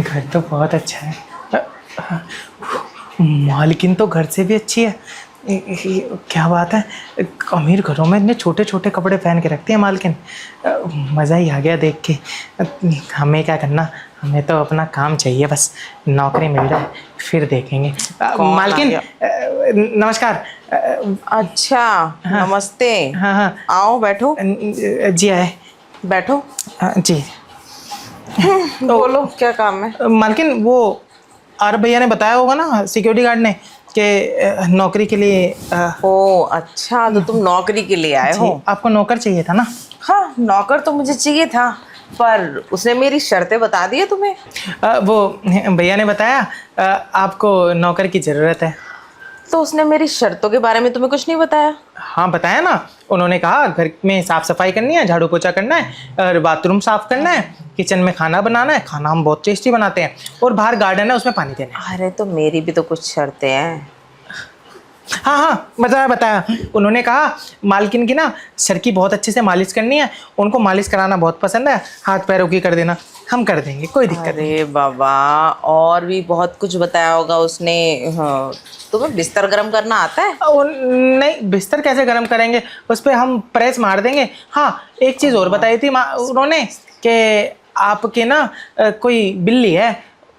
घर तो बहुत अच्छा है। मालकिन तो घर से भी अच्छी है। क्या बात है, अमीर घरों में इतने छोटे छोटे कपड़े पहन के रखती है मालकिन। मज़ा ही आ गया देख के। हमें क्या करना, हमें तो अपना काम चाहिए बस, नौकरी मिल जाए फिर देखेंगे। मालकिन नमस्कार। अच्छा। हाँ, नमस्ते। हाँ हाँ। आओ बैठो। जी आए। बैठो। जी। तो बोलो क्या काम है। मालकिन वो आर भैया ने बताया होगा ना, सिक्योरिटी गार्ड ने, कि नौकरी के लिए ओ अच्छा, तो तुम नौकरी के लिए आए जी, हो। आपको नौकर चाहिए था ना। हाँ, नौकर तो मुझे चाहिए था, पर उसने मेरी शर्तें बता दी है तुम्हें। वो भैया ने बताया आपको नौकर की ज़रूरत है। तो उसने मेरी शर्तों के बारे में तुम्हें कुछ नहीं बताया। हाँ बताया ना, उन्होंने कहा घर में साफ़ सफाई करनी है, झाड़ू पोछा करना है और बाथरूम साफ़ करना है, किचन में खाना बनाना है, खाना हम बहुत टेस्टी बनाते हैं, और बाहर गार्डन है उसमें पानी देना है। अरे तो मेरी भी तो कुछ शर्तें हैं। हाँ हाँ बताया बताया, उन्होंने कहा मालकिन की ना सर की बहुत अच्छे से मालिश करनी है, उनको मालिश कराना बहुत पसंद है, हाथ पैरों की कर देना, हम कर देंगे, कोई दिक्कत नहीं। अरे बाबा, और भी बहुत कुछ बताया होगा उसने। हाँ, तुम्हें बिस्तर गर्म करना आता है। नहीं, बिस्तर कैसे गर्म करेंगे, उस पर हम प्रेस मार देंगे। हाँ, एक चीज़ और बताई थी उन्होंने कि आपके ना कोई बिल्ली है,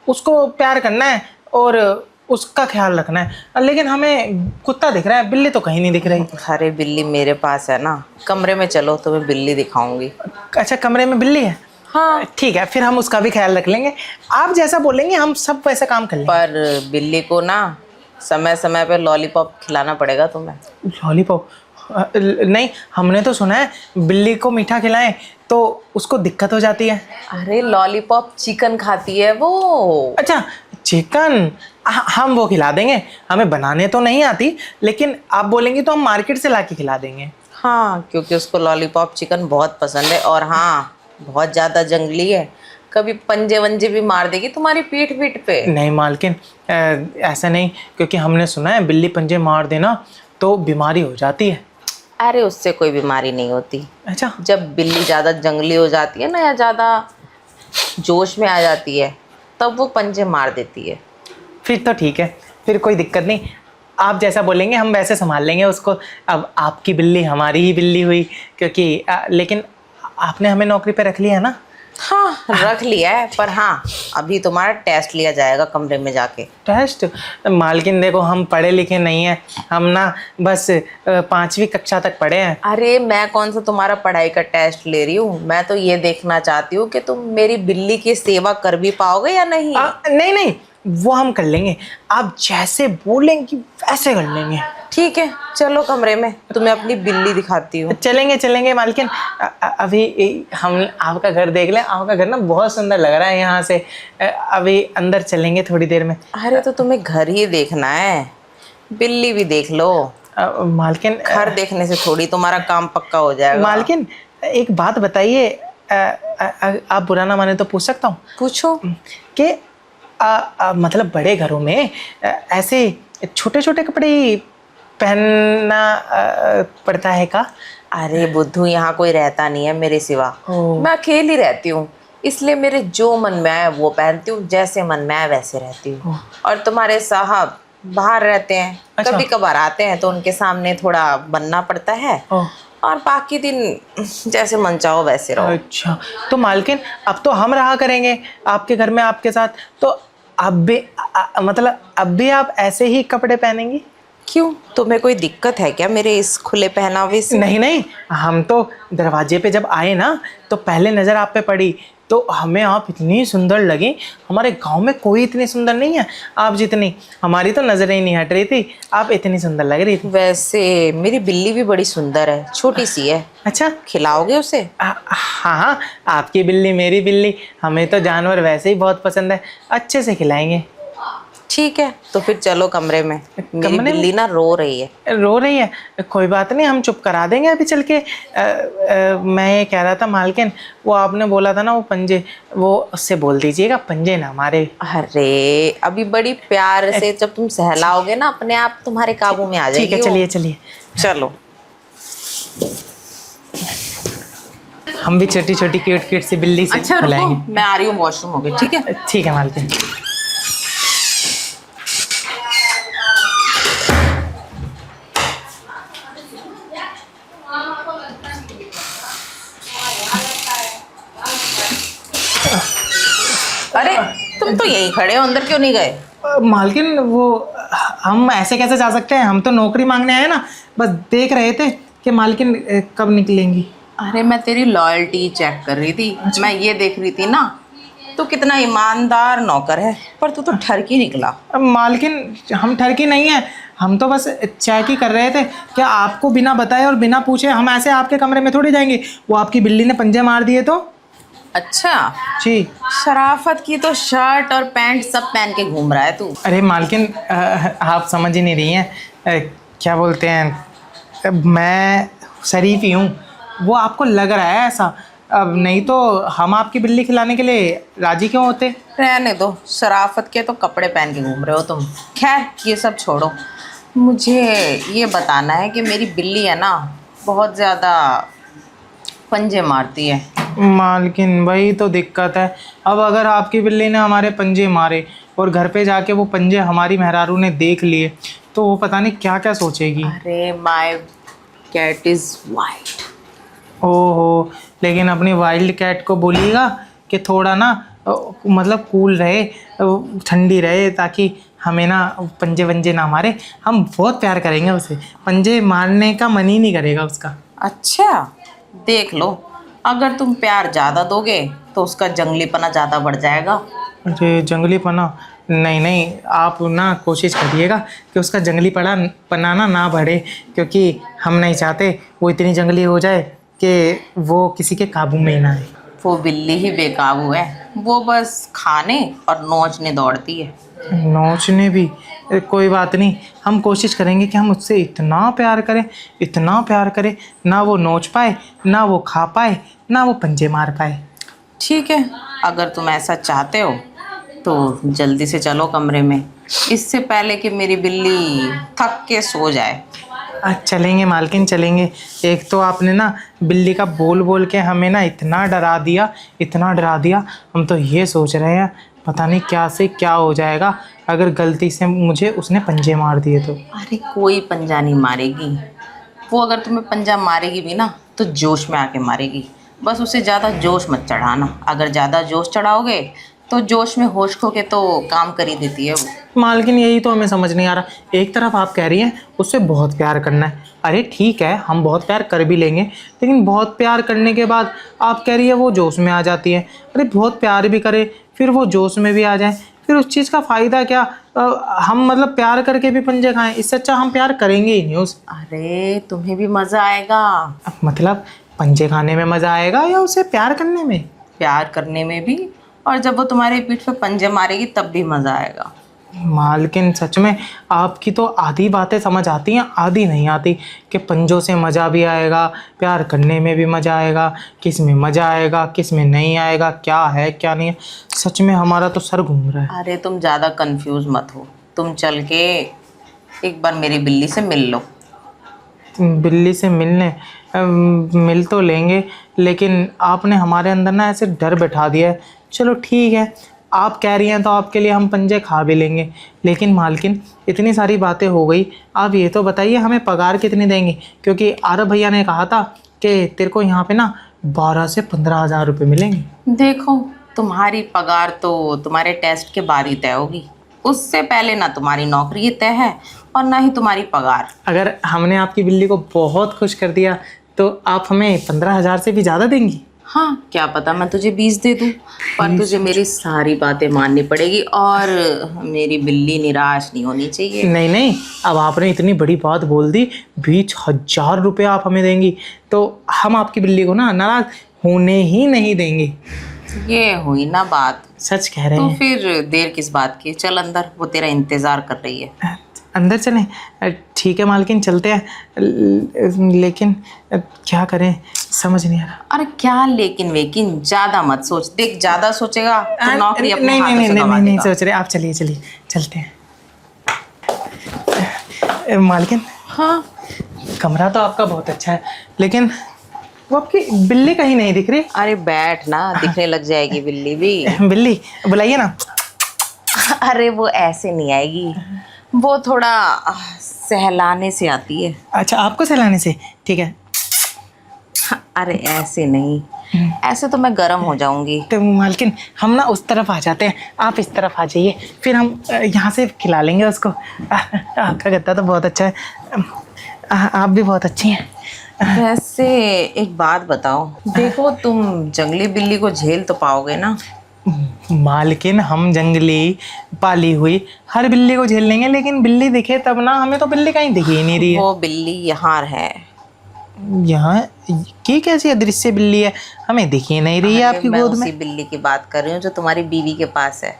उसको प्यार करना है और उसका ख्याल रखना है, लेकिन हमें कुत्ता दिख रहा है, बिल्ली तो कहीं नहीं दिख रही। अरे बिल्ली मेरे पास है ना, कमरे में चलो तुम्हें बिल्ली दिखाऊंगी। अच्छा, कमरे में बिल्ली है। हाँ, ठीक है, फिर हम उसका भी ख्याल रख लेंगे, आप जैसा बोलेंगे हम सब वैसा काम कर लेंगे। पर बिल्ली को ना समय समय पे लॉलीपॉप खिलाना पड़ेगा तुम्हें। लॉलीपॉप? नहीं, हमने तो सुना है बिल्ली को मीठा खिलाएं तो उसको दिक्कत हो जाती है। अरे लॉलीपॉप चिकन खाती है वो। अच्छा, चिकन, हम वो खिला देंगे, हमें बनाने तो नहीं आती, लेकिन आप बोलेंगी तो हम मार्केट से ला के खिला देंगे। हाँ, क्योंकि उसको लॉलीपॉप चिकन बहुत पसंद है, और हाँ बहुत ज़्यादा जंगली है, कभी पंजे वंजे भी मार देगी तुम्हारी पीठ पीठ पे। नहीं मालकिन, ऐसा नहीं, क्योंकि हमने सुना है बिल्ली पंजे मार देना तो बीमारी हो जाती है। अरे उससे कोई बीमारी नहीं होती। अच्छा। जब बिल्ली ज़्यादा जंगली हो जाती है ना, या ज़्यादा जोश में आ जाती है, तब वो पंजे मार देती है। फिर तो ठीक है, फिर कोई दिक्कत नहीं, आप जैसा बोलेंगे हम वैसे संभाल लेंगे उसको। अब आपकी बिल्ली हमारी ही बिल्ली हुई, क्योंकि लेकिन आपने हमें नौकरी पे रख लिया है ना। हाँ रख लिया है, पर हाँ अभी तुम्हारा टेस्ट लिया जाएगा कमरे में जाके। टेस्ट? मालकिन देखो, हम पढ़े लिखे नहीं हैं, हम ना बस 5वीं कक्षा तक पढ़े हैं। अरे मैं कौन सा तुम्हारा पढ़ाई का टेस्ट ले रही हूँ, मैं तो ये देखना चाहती हूँ कि तुम मेरी बिल्ली की सेवा कर भी पाओगे या नहीं। नहीं नहीं, वो हम कर लेंगे, आप जैसे बोलेंगी वैसे कर लेंगे। ठीक है, चलो कमरे में, तुम्हें अपनी बिल्ली दिखाती हूँ। चलेंगे चलेंगे मालकिन, अभी हम आपका घर देख लें, आपका घर ना बहुत सुंदर लग रहा है यहाँ से। अभी अंदर चलेंगे थोड़ी देर में। अरे तो तुम्हें घर ही देखना है, बिल्ली भी देख लो। मालकिन, घर देखने से थोड़ी तुम्हारा काम पक्का हो जाएगा। मालकिन एक बात बताइए, आप बुरा ना माने तो पूछ सकता हूँ? पूछो। कि मतलब बड़े घरों में ऐसे छोटे छोटे कपड़े ही पहनना पड़ता है का? अरे बुद्धू, यहाँ कोई रहता नहीं है मेरे सिवा, मैं अकेली रहती हूँ, इसलिए मेरे जो मन में आए वो पहनती हूँ, जैसे मन में आए वैसे रहती हूँ। और तुम्हारे साहब बाहर रहते हैं, अच्छा। कभी कभार आते हैं तो उनके सामने थोड़ा बनना पड़ता है, और बाकी दिन जैसे मन चाहो वैसे रहो। अच्छा, तो मालकिन अब तो हम रहा करेंगे आपके घर में आपके साथ, तो अब भी मतलब अब भी आप ऐसे ही कपड़े पहनेंगी? क्यों, तुम्हें कोई दिक्कत है क्या मेरे इस खुले पहनावे से? नहीं नहीं, हम तो दरवाजे पे जब आए ना तो पहले नज़र आप पे पड़ी, तो हमें आप इतनी सुंदर लगी, हमारे गांव में कोई इतनी सुंदर नहीं है आप जितनी, हमारी तो नज़रें ही नहीं हट रही थी, आप इतनी सुंदर लग रही थी। वैसे मेरी बिल्ली भी बड़ी सुंदर है, छोटी सी है। अच्छा, खिलाओगे उसे? हाँ हाँ, आपकी बिल्ली मेरी बिल्ली, हमें तो जानवर वैसे ही बहुत पसंद है, अच्छे से खिलाएंगे। ठीक है, तो फिर चलो कमरे में, मेरी कमरे में? बिल्ली ना रो रही है। रो रही है? कोई बात नहीं, हम चुप करा देंगे अभी चल के। मैं ये कह रहा था मालकिन, वो आपने बोला था ना वो पंजे, वो उससे बोल दीजिएगा पंजे ना मारे। अरे अभी बड़ी प्यार से जब तुम सहलाओगे ना, अपने आप तुम्हारे काबू में आ जाएगी। ठीक है, चलिए चलिए। चलो। हम भी छोटी छोटी क्यूट क्यूट सी बिल्ली से अच्छा रुको, बुलाएंगे। मैं आ रही हूँ वॉशरूम हो गई, ठीक है। ठीक है मालकिन। अरे तुम तो यहीं खड़े हो, अंदर क्यों नहीं गए? मालकिन वो हम ऐसे कैसे जा सकते हैं, हम तो नौकरी मांगने आए ना, बस देख रहे थे कि मालकिन कब निकलेंगी। अरे मैं तेरी लॉयल्टी चेक कर रही थी। मैं ये देख रही थी ना, तू कितना ईमानदार नौकर है, पर तू तो ठरकी निकला। अब मालकिन हम ठरकी नहीं है, हम तो बस चेक ही कर रहे थे। क्या आपको बिना बताए और बिना पूछे हम ऐसे आपके कमरे में थोड़ी जाएंगे? वो आपकी बिल्ली ने पंजे मार दिए तो। अच्छा जी। शराफत की तो शर्ट और पैंट सब पहन के घूम रहा है तू। अरे मालकिन आप समझ ही नहीं रही हैं। क्या बोलते हैं, मैं शरीफ ही हूँ, वो आपको लग रहा है ऐसा। अब नहीं तो हम आपकी बिल्ली खिलाने के लिए राजी क्यों होते? रहने दो, शराफत के तो कपड़े पहन के घूम रहे हो तुम। खैर ये सब छोड़ो, मुझे ये बताना है कि मेरी बिल्ली है ना, बहुत ज़्यादा पंजे मारती है। मालकिन वही तो दिक्कत है। अब अगर आपकी बिल्ली ने हमारे पंजे मारे और घर पे जाके वो पंजे हमारी मेहरारू ने देख लिए तो वो पता नहीं क्या क्या सोचेगी। अरे माय कैट इज़ वाइट। ओहो, लेकिन अपनी वाइल्ड कैट को बोलिएगा कि थोड़ा ना मतलब कूल रहे, ठंडी रहे, ताकि हमें ना पंजे वंजे ना मारे। हम बहुत प्यार करेंगे उसे, पंजे मारने का मन ही नहीं करेगा उसका। अच्छा देख लो, अगर तुम प्यार ज़्यादा दोगे तो उसका जंगलीपना ज़्यादा बढ़ जाएगा। अरे जंगलीपना? नहीं नहीं, आप ना कोशिश करिएगा कि उसका जंगलीपना ना बढ़े, क्योंकि हम नहीं चाहते वो इतनी जंगली हो जाए कि वो किसी के काबू में ना आए। वो बिल्ली ही बेकाबू है, वो बस खाने और नोचने दौड़ती है। नोचने भी? कोई बात नहीं, हम कोशिश करेंगे कि हम उससे इतना प्यार करें, इतना प्यार करें, ना वो नोच पाए, ना वो खा पाए, ना वो पंजे मार पाए। ठीक है, अगर तुम ऐसा चाहते हो तो जल्दी से चलो कमरे में, इससे पहले कि मेरी बिल्ली थक के सो जाए। चलेंगे मालकिन चलेंगे। एक तो आपने ना बिल्ली का बोल बोल के हमें ना इतना डरा दिया, इतना डरा दिया, हम तो ये सोच रहे हैं पता नहीं क्या से क्या हो जाएगा अगर गलती से मुझे उसने पंजे मार दिए तो। अरे कोई पंजा नहीं मारेगी वो, अगर तुम्हें पंजा मारेगी भी ना तो जोश में आके मारेगी। बस उसे ज़्यादा जोश मत चढ़ाना, अगर ज़्यादा जोश चढ़ाओगे तो जोश में होश खो के तो काम कर ही देती है वो। मालकिन यही तो हमें समझ नहीं आ रहा। एक तरफ आप कह रही हैं उससे बहुत प्यार करना है, अरे ठीक है हम बहुत प्यार कर भी लेंगे, लेकिन बहुत प्यार करने के बाद आप कह रही है वो जोश में आ जाती है। अरे बहुत प्यार भी करे फिर वो जोश में भी आ जाए, फिर उस चीज़ का फ़ायदा क्या? हम मतलब प्यार करके भी पंजे खाएं, इससे अच्छा हम प्यार करेंगे ही नहीं उस। अरे तुम्हें भी मज़ा आएगा। मतलब पंजे खाने में मज़ा आएगा या उसे प्यार करने में? प्यार करने में भी, और जब वो तुम्हारे पीठ पे पंजे मारेगी तब भी मज़ा आएगा। मालकिन सच में आपकी तो आधी बातें समझ आती हैं, आधी नहीं आती, कि पंजों से मज़ा भी आएगा, प्यार करने में भी मज़ा आएगा, किस में मज़ा आएगा किस में नहीं आएगा, क्या है क्या नहीं है। सच में हमारा तो सर घूम रहा है। अरे तुम ज़्यादा कंफ्यूज मत हो, तुम चल के एक बार मेरी बिल्ली से मिल लो। बिल्ली से मिल तो लेंगे, लेकिन आपने हमारे अंदर ना ऐसे डर बैठा दिया है। चलो ठीक है, आप कह रही हैं तो आपके लिए हम पंजे खा भी लेंगे, लेकिन मालकिन इतनी सारी बातें हो गई, आप ये तो बताइए हमें पगार कितनी देंगे? क्योंकि आरब भैया ने कहा था कि तेरे को यहाँ पे ना 12 से 15 हज़ार रुपये मिलेंगे। देखो तुम्हारी पगार तो तुम्हारे टेस्ट के बाद ही तय होगी, उससे पहले ना तुम्हारी नौकरी तय है और ना ही तुम्हारी पगार। अगर हमने आपकी बिल्ली को बहुत खुश कर दिया तो आप हमें 15 हज़ार से भी ज़्यादा देंगी? हाँ क्या पता मैं तुझे 20 दे दूँ, पर तुझे मेरी सारी बातें माननी पड़ेगी और मेरी बिल्ली निराश नहीं होनी चाहिए। नहीं नहीं, अब आपने इतनी बड़ी बात बोल दी, 20,000 रुपये आप हमें देंगी तो हम आपकी बिल्ली को ना नाराज होने ही नहीं देंगे। ये हुई ना बात। सच कह रहे तो हैं। फिर देर किस बात की, चल अंदर, वो तेरा इंतज़ार कर रही है। अंदर चलें? ठीक है मालकिन चलते हैं, लेकिन क्या करें समझ नहीं आ रहा। अरे क्या लेकिन वेकिन, ज़्यादा मत सोच, देख ज़्यादा सोचेगा तो नौकरी अपने नहीं हाथों नहीं से नहीं गंवा नहीं नहीं देगा। सोच रहे आप, चलिए चलिए चलते हैं। मालकिन हाँ कमरा तो आपका बहुत अच्छा है, लेकिन वो आपकी बिल्ली कहीं नहीं दिख रही। अरे बैठ ना, दिखने लग जाएगी बिल्ली भी। बिल्ली बुलाइए ना। अरे वो ऐसे नहीं आएगी, वो थोड़ा सहलाने से आती है। अच्छा, आपको सहलाने से, ठीक है। अरे ऐसे नहीं, ऐसे तो मैं गर्म हो जाऊंगी। तो मालकिन हम ना उस तरफ आ जाते हैं, आप इस तरफ आ जाइए, फिर हम यहाँ से खिला लेंगे उसको। आपका गद्दा तो बहुत अच्छा है, आप भी बहुत अच्छी हैं। वैसे एक बात बताओ, देखो तुम जंगली बिल्ली को झेल तो पाओगे ना? मालकिन हम जंगली पाली हुई हर बिल्ली को झेल लेंगे, लेकिन बिल्ली दिखे तब ना, हमें तो बिल्ली कहीं दिखी ही नहीं रही है। वो बिल्ली यहाँ है। यहाँ की कैसी अदृश्य बिल्ली है, हमें दिखी नहीं रही है आपकी मैं गोद उसी में। बिल्ली की बात कर रही हूँ जो तुम्हारी बीवी के पास है।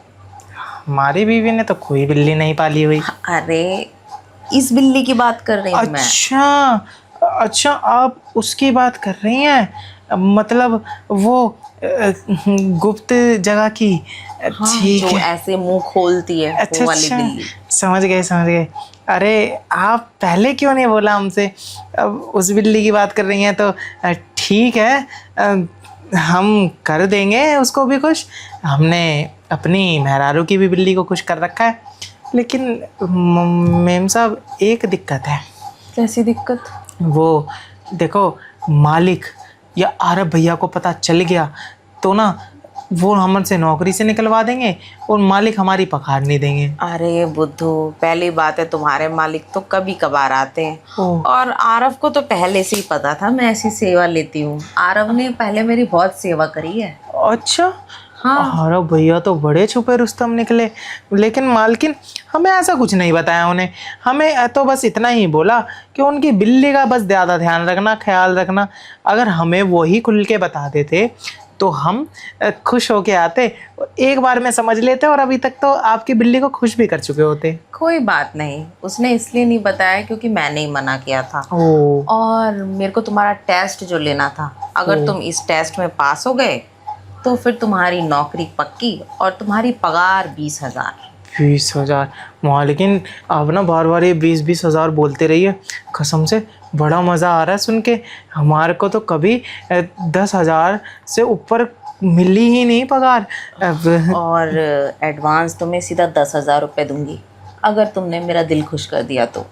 हमारी बीवी ने तो कोई बिल्ली नहीं पाली हुई। अरे इस बिल्ली की बात कर रही हूँ मैं। अच्छा अच्छा, आप उसकी बात कर रही हैं, मतलब वो गुप्त जगह की। हाँ, ठीक जो है। ऐसे मुंह खोलती है, अच्छा वो वाली अच्छा, बिल्ली। समझ गए समझ गए। अरे आप पहले क्यों नहीं बोला हमसे? अब उस बिल्ली की बात कर रही हैं तो ठीक है, हम कर देंगे उसको भी खुश। हमने अपनी मेहरारू की भी बिल्ली को खुश कर रखा है, लेकिन मेम साहब एक दिक्कत है। कैसी दिक्कत? वो देखो, मालिक या आरब भैया को पता चल गया तो ना, वो हमसे नौकरी से निकलवा देंगे और मालिक हमारी पगार नहीं देंगे। अरे बुद्धू, पहली बात है तुम्हारे मालिक तो कभी कभार आते हैं, ओह। और आरव को तो पहले से ही पता था मैं ऐसी सेवा लेती हूँ। आरव ने पहले मेरी बहुत सेवा करी है। अच्छा, हाँ। अरे भैया तो बड़े छुपे रुस्तम निकले। लेकिन मालकिन हमें ऐसा कुछ नहीं बताया उन्हें, हमें तो बस इतना ही बोला कि उनकी बिल्ली का बस ज़्यादा ध्यान रखना, ख्याल रखना। अगर हमें वही खुल के बता देते तो हम खुश होके आते, एक बार में समझ लेते और अभी तक तो आपकी बिल्ली को खुश भी कर चुके होते। कोई बात नहीं, उसने इसलिए नहीं बताया क्योंकि मैंने ही मना किया था। ओह। और मेरे को तुम्हारा टेस्ट जो लेना था, अगर तुम इस टेस्ट में पास हो गए तो फिर तुम्हारी नौकरी पक्की और तुम्हारी पगार 20,000। 20,000? मालकिन आप ना बार बार ये 20,000 बोलते रहिए, कसम से बड़ा मज़ा आ रहा है सुन के। हमारे को तो कभी 10,000 से ऊपर मिली ही नहीं पगार। और एडवांस तुम्हें सीधा 10,000 रुपये दूंगी अगर तुमने मेरा दिल खुश कर दिया तो।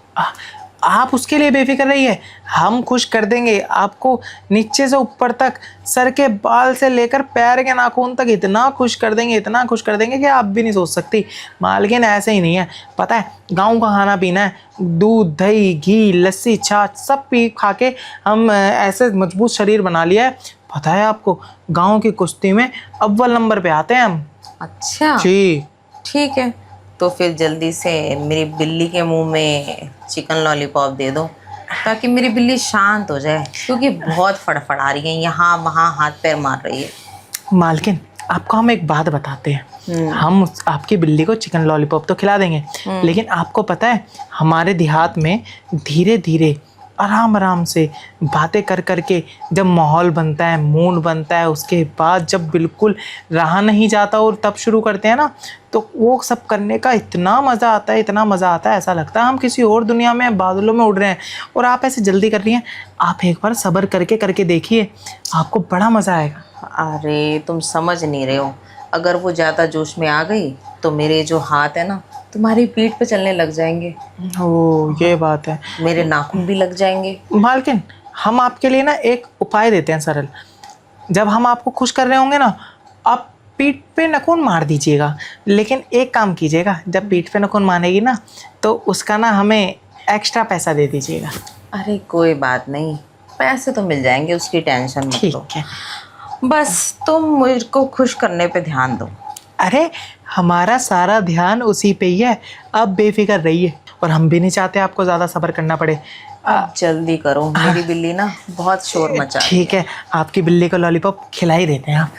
आप उसके लिए बेफिक्र रहिए, हम खुश कर देंगे आपको। नीचे से ऊपर तक, सर के बाल से लेकर पैर के नाखून तक इतना खुश कर देंगे, इतना खुश कर देंगे कि आप भी नहीं सोच सकती। मालकिन ऐसे ही नहीं है, पता है, गांव का खाना पीना है, दूध दही घी लस्सी छाछ सब पी खा के हम ऐसे मजबूत शरीर बना लिया है। पता है आपको, गाँव की कुश्ती में अव्वल नंबर पे आते हैं हम। अच्छा जी ठीक है, तो फिर जल्दी से मेरी बिल्ली के मुंह में चिकन लॉलीपॉप दे दो ताकि मेरी बिल्ली शांत हो जाए, क्योंकि बहुत फड़फड़ा रही है, यहाँ वहाँ हाथ पैर मार रही है। मालकिन आपको हम एक बात बताते हैं, हम आपकी बिल्ली को चिकन लॉलीपॉप तो खिला देंगे, लेकिन आपको पता है हमारे देहात में धीरे धीरे आराम आराम से बातें कर कर के जब माहौल बनता है, मूड बनता है, उसके बाद जब बिल्कुल रहा नहीं जाता और तब शुरू करते हैं ना, तो वो सब करने का इतना मज़ा आता है, इतना मज़ा आता है, ऐसा लगता है हम किसी और दुनिया में, बादलों में उड़ रहे हैं। और आप ऐसे जल्दी कर रही हैं, आप एक बार सब्र करके देखिए, आपको बड़ा मज़ा आएगा। अरे तुम समझ नहीं रहे हो, अगर वो ज़्यादा जोश में आ गई तो मेरे जो हाथ है ना तुम्हारी पीठ पे चलने लग जाएंगे। ओ ये बात है। मेरे नाखून भी लग जाएंगे। मालकिन हम आपके लिए ना एक उपाय देते हैं सरल। जब हम आपको खुश कर रहे होंगे ना, आप पीठ पे नखून मार दीजिएगा, लेकिन एक काम कीजिएगा, जब पीठ पे नखून मारेगी ना तो उसका ना हमें एक्स्ट्रा पैसा दे दीजिएगा। अरे कोई बात नहीं, पैसे तो मिल जाएंगे, उसकी टेंशन मत लो। ठीक है। बस तुम मुझको खुश करने पे ध्यान दो। अरे हमारा सारा ध्यान उसी पे ही है, आप बेफिक्र रहिए, और हम भी नहीं चाहते आपको ज़्यादा सब्र करना पड़े। अब जल्दी करो, मेरी बिल्ली ना बहुत शोर मचा रही है। ठीक है, आपकी बिल्ली को लॉलीपॉप खिला ही देते हैं आप।